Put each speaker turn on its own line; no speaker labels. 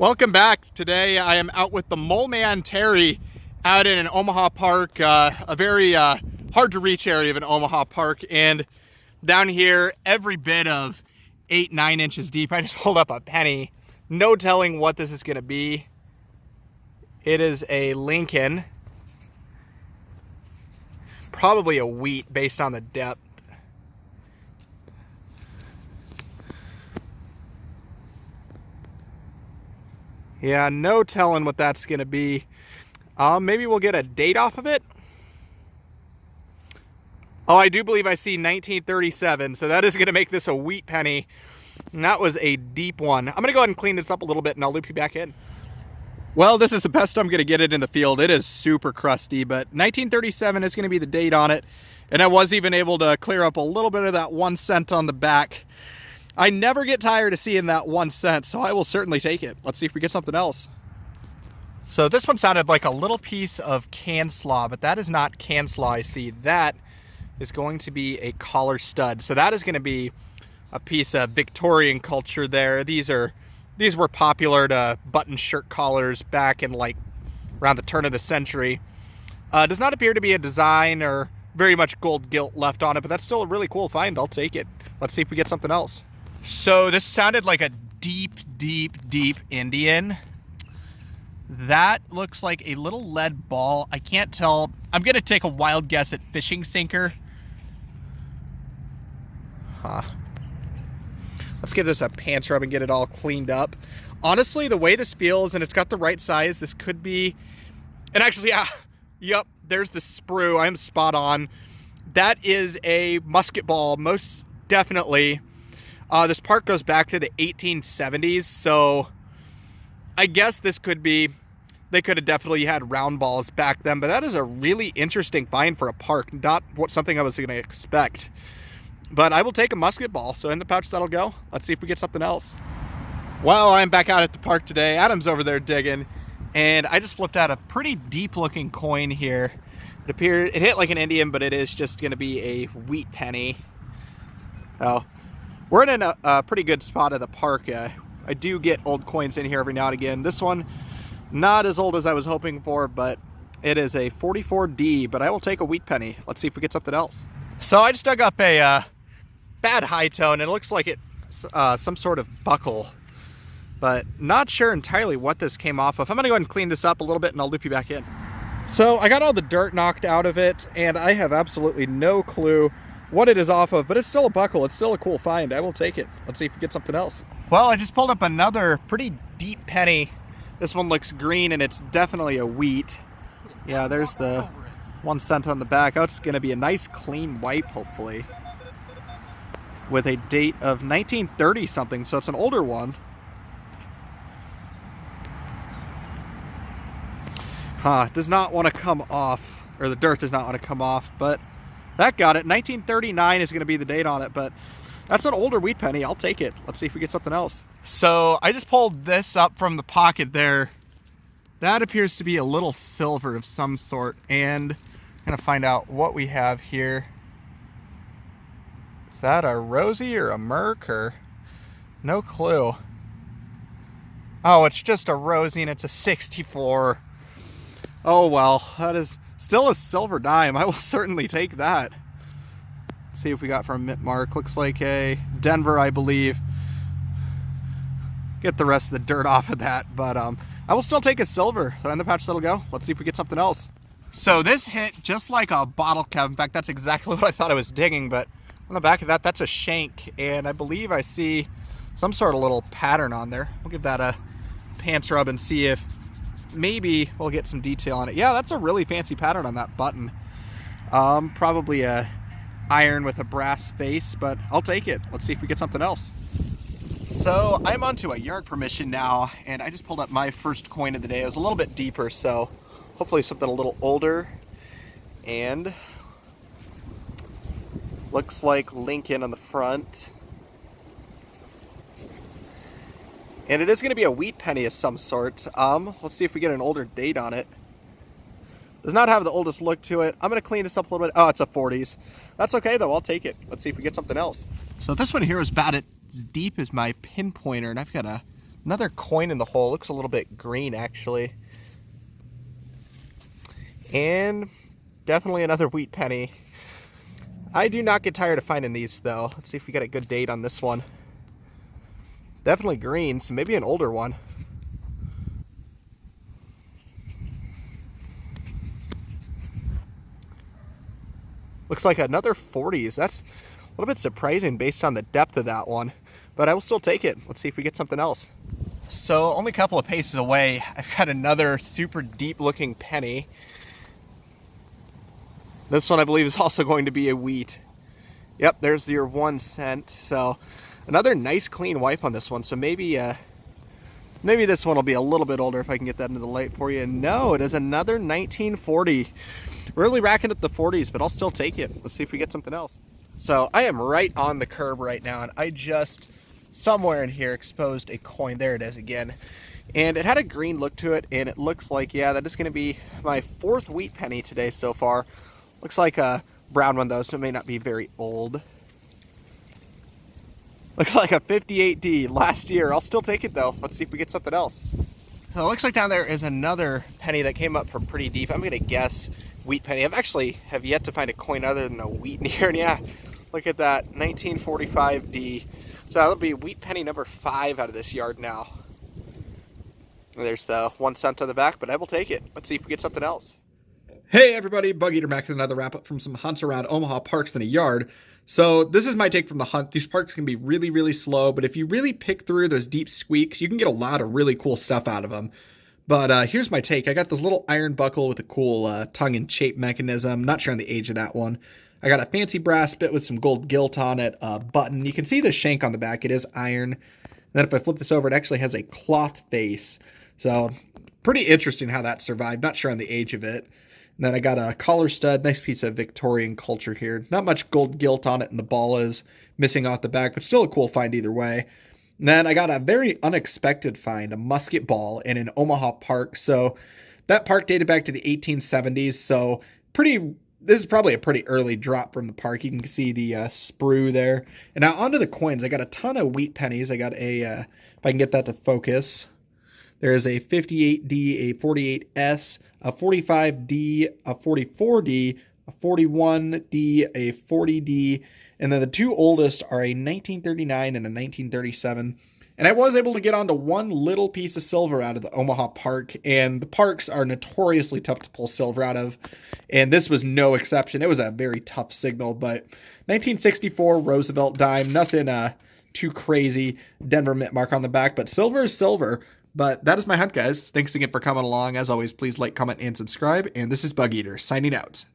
Welcome back. Today I am out with the Mole Man Terry out in an Omaha park, a very hard to reach area of an Omaha park. And down here, every bit of 8-9 inches deep. I just pulled up a penny. No telling what this is going to be. It is a Lincoln. Probably a wheat based on the depth. Yeah, no telling what that's going to be. Maybe we'll get a date off of it. Oh, I do believe I see 1937, so that is going to make this a wheat penny. And that was a deep one. I'm going to go ahead and clean this up a little bit, and I'll loop you back in. Well, this is the best I'm going to get it in the field. It is super crusty, but 1937 is going to be the date on it. And I was even able to clear up a little bit of that 1 cent on the back. I never get tired of seeing that 1 cent, so I will certainly take it. Let's see if we get something else. So this one sounded like a little piece of can slaw, but that is not can slaw. I see that is going to be a collar stud. So that is going to be a piece of Victorian culture there. These were popular to button shirt collars back in like around the turn of the century. Does not appear to be a design or very much gold gilt left on it, but that's still a really cool find. I'll take it. Let's see if we get something else. So this sounded like a deep, deep, deep Indian. That looks like a little lead ball. I can't tell. I'm going to take a wild guess at fishing sinker. Let's give this a pants rub and get it all cleaned up. Honestly, the way this feels, and it's got the right size, this could be... And actually, yeah, yep, there's the sprue. I'm spot on. That is a musket ball, most definitely. This park goes back to the 1870s, so I guess this could be, they could have definitely had round balls back then, but that is a really interesting find for a park, not something I was going to expect. But I will take a musket ball, so in the pouch that'll go. Let's see if we get something else. Well, I'm back out at the park today. Adam's over there digging, and I just flipped out a pretty deep-looking coin here. It hit like an Indian, but it is just going to be a wheat penny. Oh. We're in a pretty good spot of the park. I do get old coins in here every now and again. This one, not as old as I was hoping for, but it is a 44D, but I will take a wheat penny. Let's see if we get something else. So I just dug up a bad high tone. It looks like it's some sort of buckle, but not sure entirely what this came off of. I'm going to go ahead and clean this up a little bit, and I'll loop you back in. So I got all the dirt knocked out of it, and I have absolutely no clue what it is off of, but it's still a buckle. It's still a cool find. I will take it. Let's see if we get something else. Well, I just pulled up another pretty deep penny. This one looks green, and it's definitely a wheat. Yeah, there's the 1 cent on the back. Oh, it's going to be a nice clean wipe, hopefully, with a date of 1930 something, so it's an older one. Does not want to come off, or the dirt does not want to come off, but that got it. 1939 is going to be the date on it, but that's an older wheat penny. I'll take it. Let's see if we get something else. So I just pulled this up from the pocket there. That appears to be a little silver of some sort, and I'm going to find out what we have here. Is that a Rosie or a Merc, or no clue? Oh, it's just a Rosie, and it's a 64. Oh well, that is still a silver dime. I will certainly take that. Let's see if we got from Mint Mark. Looks like a Denver, I believe. Get the rest of the dirt off of that, but I will still take a silver. So in the pouch that'll go. Let's see if we get something else. So this hit just like a bottle cap. In fact, that's exactly what I thought I was digging, but on the back of that, that's a shank, and I believe I see some sort of little pattern on there. We'll give that a pants rub and see if maybe we'll get some detail on it. Yeah, that's a really fancy pattern on that button. Probably a iron with a brass face, but I'll take it. Let's see if we get something else. So I'm onto a yard permission now, and I just pulled up my first coin of the day. It was a little bit deeper, so hopefully something a little older. And looks like Lincoln on the front. And it is going to be a wheat penny of some sort. Let's see if we get an older date on it. Does not have the oldest look to it. I'm going to clean this up a little bit. Oh, it's a 40s. That's okay, though. I'll take it. Let's see if we get something else. So this one here is about as deep as my pinpointer, and I've got a Another coin in the hole. Looks a little bit green, actually. And definitely another wheat penny. I do not get tired of finding these, though. Let's see if we got a good date on this one. Definitely green, so maybe an older one. Looks like another 40s. That's a little bit surprising based on the depth of that one, but I will still take it. Let's see if we get something else. So only a couple of paces away, I've got another super deep looking penny. This one I believe is also going to be a wheat. Yep, there's your 1 cent. So another nice clean wipe on this one. So maybe this one will be a little bit older if I can get that into the light for you. No, it is another 1940. Really racking up the 40s, but I'll still take it. Let's see if we get something else. So I am right on the curb right now, and I just, somewhere in here, exposed a coin. There it is again. And it had a green look to it, and it looks like, yeah, that is going to be my 4th wheat penny today so far. Looks like a brown one, though, so it may not be very old. Looks like a 58D last year. I'll still take it, though. Let's see if we get something else. So it looks like down there is another penny that came up from pretty deep. I'm going to guess wheat penny. I've actually have yet to find a coin other than a wheat in here. And yeah, look at that, 1945D. So that'll be wheat penny number 5 out of this yard now. And there's the 1 cent on the back, but I will take it. Let's see if we get something else.
Hey everybody, Bug Eater back with another wrap up from some hunts around Omaha parks in a yard. So this is my take from the hunt. These parks can be really, really slow, but if you really pick through those deep squeaks, you can get a lot of really cool stuff out of them. But here's my take. I got this little iron buckle with a cool tongue and shape mechanism. Not sure on the age of that one. I got a fancy brass bit with some gold gilt on it, a button. You can see the shank on the back. It is iron. Then if I flip this over, it actually has a cloth face. So pretty interesting how that survived. Not sure on the age of it. And then I got a collar stud, nice piece of Victorian culture here. Not much gold gilt on it, and the ball is missing off the back, but still a cool find either way. And then I got a very unexpected find, a musket ball in an Omaha park. So that park dated back to the 1870s. So this is probably a pretty early drop from the park. You can see the sprue there. And now onto the coins. I got a ton of wheat pennies. I got a, if I can get that to focus. There is a 58D, a 48S, a 45D, a 44D, a 41D, a 40D, and then the 2 oldest are a 1939 and a 1937. And I was able to get onto one little piece of silver out of the Omaha Park, and the parks are notoriously tough to pull silver out of, and this was no exception. It was a very tough signal, but 1964 Roosevelt dime, nothing too crazy. Denver mint mark on the back, but silver is silver. But that is my hunt, guys. Thanks again for coming along. As always, please like, comment, and subscribe. And this is Bug Eater, signing out.